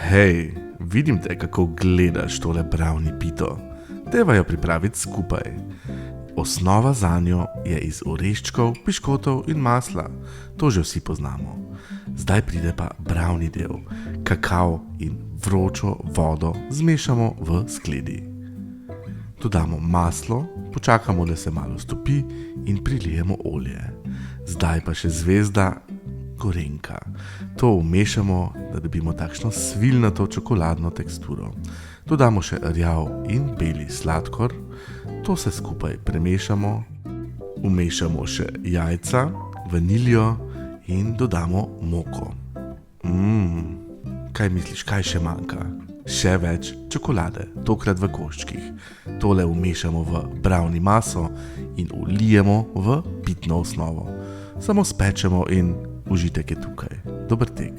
Hej, vidim te, kako gledaš tole brownie pito. Deva jo pripraviti skupaj. Osnova zanjo je iz oreščkov, piškotov in masla. To že vsi poznamo. Zdaj pride pa brownie del. Kakao in vročo vodo zmešamo v skledi. Dodamo maslo, počakamo, da se malo stopi in prilijemo olje. Zdaj pa še zvezda korenka. To vmešamo, da dobimo takšno svilnato čokoladno teksturo. Dodamo še rjav in beli sladkor. To se skupaj premešamo. Vmešamo še jajca, vaniljo in dodamo moko. Kaj misliš, kaj še manjka? Še več čokolade, tokrat v koščkih. Tole vmešamo v brownie maso in vlijemo v pitno osnovo. Samo spečemo in užitek je tukaj. Dober tek.